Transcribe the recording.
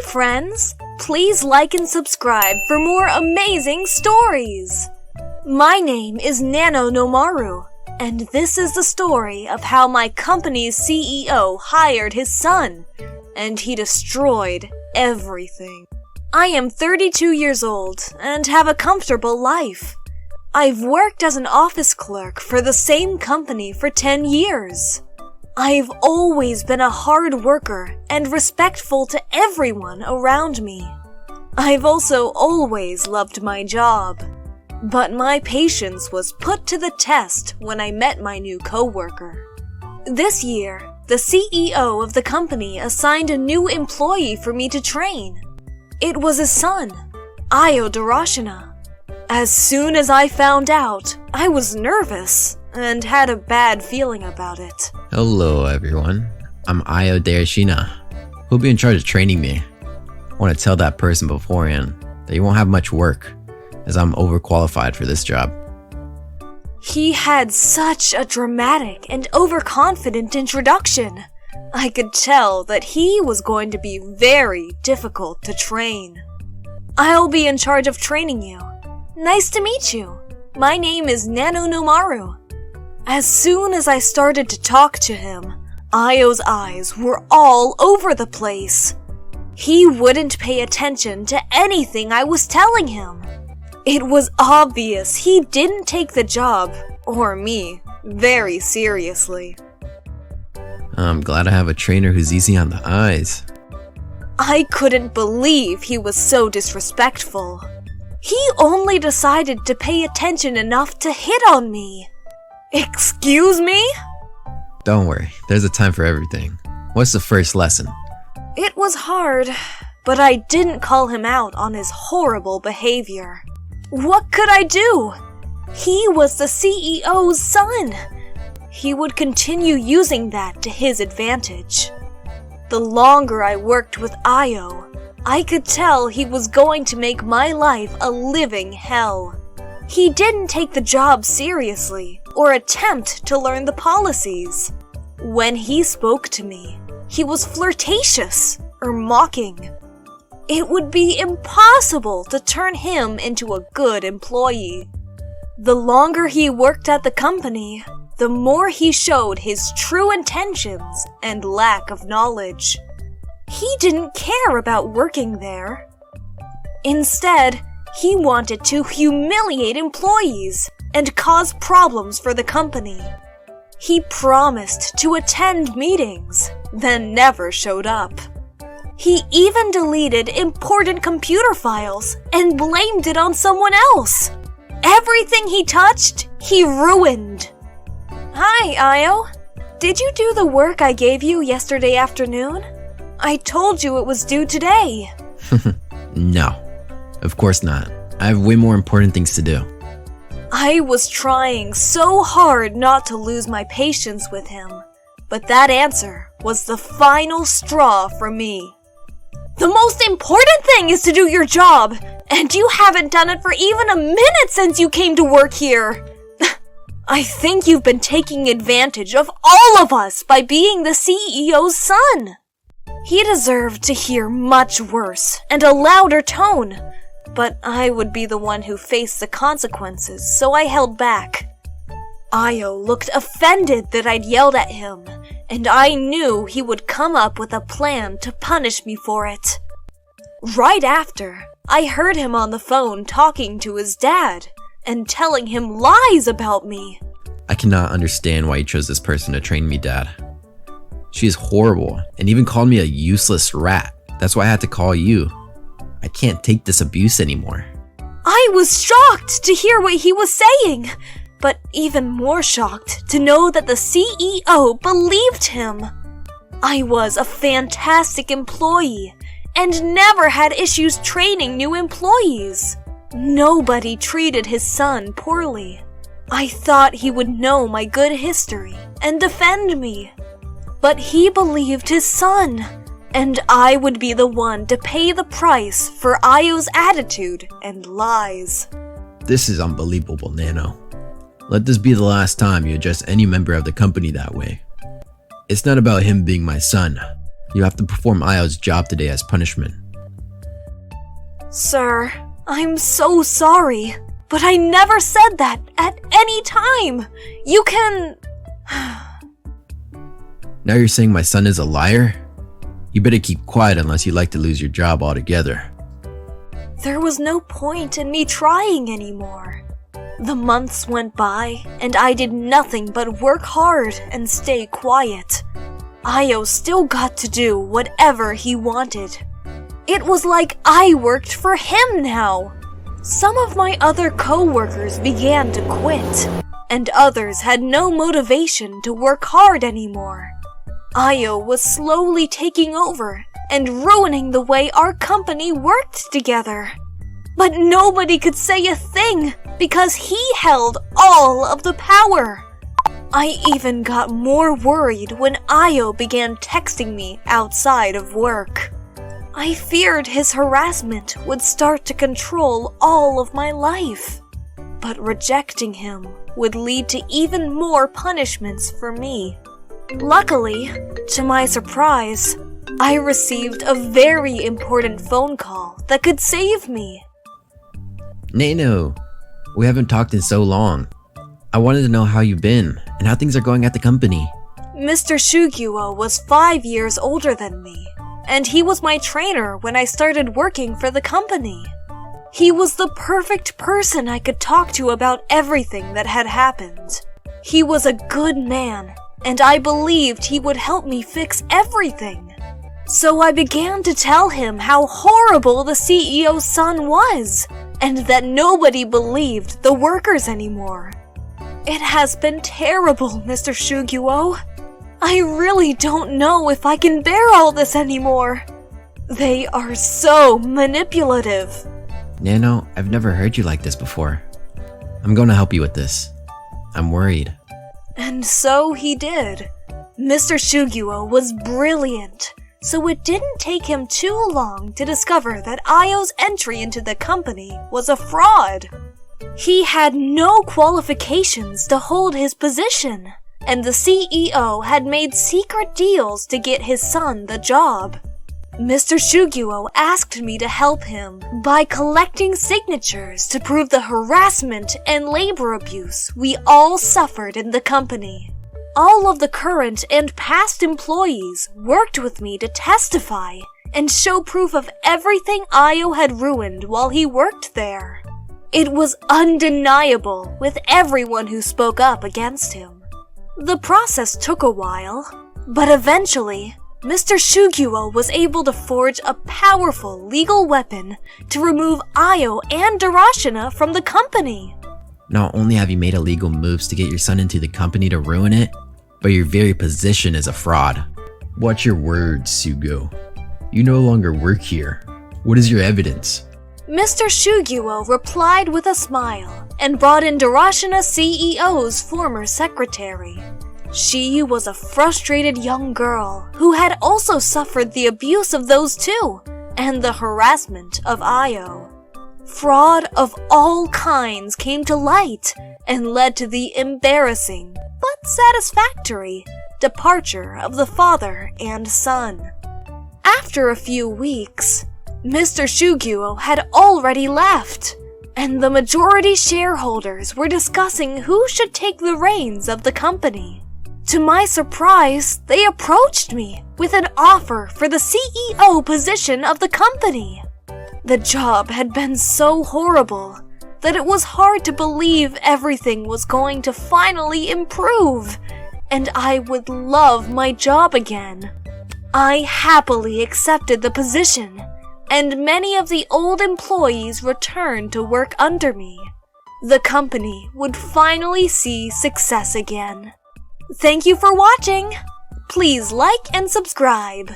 friends. Please like and subscribe for more amazing stories. My name is Nano Nomaru, and this is the story of how my company's CEO hired his son, and he destroyed everything. I am 32 years old and have a comfortable life. I've worked as an office clerk for the same company for 10 years. I've always been a hard worker and respectful to everyone around me. I've also always loved my job. But my patience was put to the test when I met my new coworker. This year, the CEO of the company assigned a new employee for me to train. It was his son, Ioh Darashina. As soon as I found out, I was nervous and had a bad feeling about it. Hello everyone, I'm Ioh Darashina. Who'll be in charge of training me? I want to tell that person beforehand that you won't have much work, as I'm overqualified for this job. He had such a dramatic and overconfident introduction. I could tell that he was going to be very difficult to train. I'll be in charge of training you. Nice to meet you. My name is Nano Nomaru. As soon as I started to talk to him, Ioh's eyes were all over the place. He wouldn't pay attention to anything I was telling him. It was obvious he didn't take the job, or me, very seriously. I'm glad I have a trainer who's easy on the eyes. I couldn't believe he was so disrespectful. He only decided to pay attention enough to hit on me. Excuse me? Don't worry, there's a time for everything. What's the first lesson? It was hard, but I didn't call him out on his horrible behavior. What could I do? He was the CEO's son. He would continue using that to his advantage. The longer I worked with Ioh, I could tell he was going to make my life a living hell. He didn't take the job seriously or attempt to learn the policies. When he spoke to me, he was flirtatious or mocking. It would be impossible to turn him into a good employee. The longer he worked at the company, the more he showed his true intentions and lack of knowledge. He didn't care about working there. Instead, he wanted to humiliate employees and cause problems for the company. He promised to attend meetings, then never showed up. He even deleted important computer files and blamed it on someone else. Everything he touched, he ruined. Hi, Ioh. Did you do the work I gave you yesterday afternoon? I told you it was due today. No, of course not. I have way more important things to do. I was trying so hard not to lose my patience with him, but that answer was the final straw for me. The most important thing is to do your job, and you haven't done it for even a minute since you came to work here. I think you've been taking advantage of all of us by being the CEO's son. He deserved to hear much worse and a louder tone, but I would be the one who faced the consequences, so I held back. Ioh looked offended that I'd yelled at him, and I knew he would come up with a plan to punish me for it. Right after, I heard him on the phone talking to his dad and telling him lies about me. I cannot understand why you chose this person to train me, Dad. She is horrible and even called me a useless rat. That's why I had to call you. I can't take this abuse anymore. I was shocked to hear what he was saying, but even more shocked to know that the CEO believed him. I was a fantastic employee and never had issues training new employees. Nobody treated his son poorly. I thought he would know my good history and defend me. But he believed his son, and I would be the one to pay the price for Ioh's attitude and lies. This is unbelievable, Nano. Let this be the last time you address any member of the company that way. It's not about him being my son. You have to perform Ioh's job today as punishment. Sir, I'm so sorry, but I never said that at any time. You can... Now you're saying my son is a liar? You better keep quiet unless you'd like to lose your job altogether. There was no point in me trying anymore. The months went by, and I did nothing but work hard and stay quiet. Ioh still got to do whatever he wanted. It was like I worked for him now. Some of my other co-workers began to quit, and others had no motivation to work hard anymore. Ioh was slowly taking over and ruining the way our company worked together. But nobody could say a thing because he held all of the power. I even got more worried when Ioh began texting me outside of work. I feared his harassment would start to control all of my life. But rejecting him would lead to even more punishments for me. Luckily, to my surprise, I received a very important phone call that could save me. Nano, we haven't talked in so long. I wanted to know how you've been and how things are going at the company. Mr. Shugyuo was 5 years older than me, and he was my trainer when I started working for the company. He was the perfect person I could talk to about everything that had happened. He was a good man, and I believed he would help me fix everything. So I began to tell him how horrible the CEO's son was, and that nobody believed the workers anymore. It has been terrible, Mr. Shugyuo. I really don't know if I can bear all this anymore. They are so manipulative. Nano, I've never heard you like this before. I'm going to help you with this. I'm worried. And so he did. Mr. Shugyuo was brilliant, so it didn't take him too long to discover that Ioh's entry into the company was a fraud. He had no qualifications to hold his position, and the CEO had made secret deals to get his son the job. Mr. Shugyuo asked me to help him by collecting signatures to prove the harassment and labor abuse we all suffered in the company. All of the current and past employees worked with me to testify and show proof of everything Ioh had ruined while he worked there. It was undeniable with everyone who spoke up against him. The process took a while, but eventually, Mr. Shugyuo was able to forge a powerful legal weapon to remove Ioh and Darashina from the company. Not only have you made illegal moves to get your son into the company to ruin it, but your very position is a fraud. Watch your words, Sugo. You no longer work here. What is your evidence? Mr. Shugyuo replied with a smile and brought in Darashina CEO's former secretary. She was a frustrated young girl who had also suffered the abuse of those two and the harassment of Ioh. Fraud of all kinds came to light and led to the embarrassing but satisfactory departure of the father and son. After a few weeks, Mr. Shugyuo had already left, and the majority shareholders were discussing who should take the reins of the company. To my surprise, they approached me with an offer for the CEO position of the company. The job had been so horrible that it was hard to believe everything was going to finally improve, and I would love my job again. I happily accepted the position, and many of the old employees returned to work under me. The company would finally see success again. Thank you for watching! Please like and subscribe.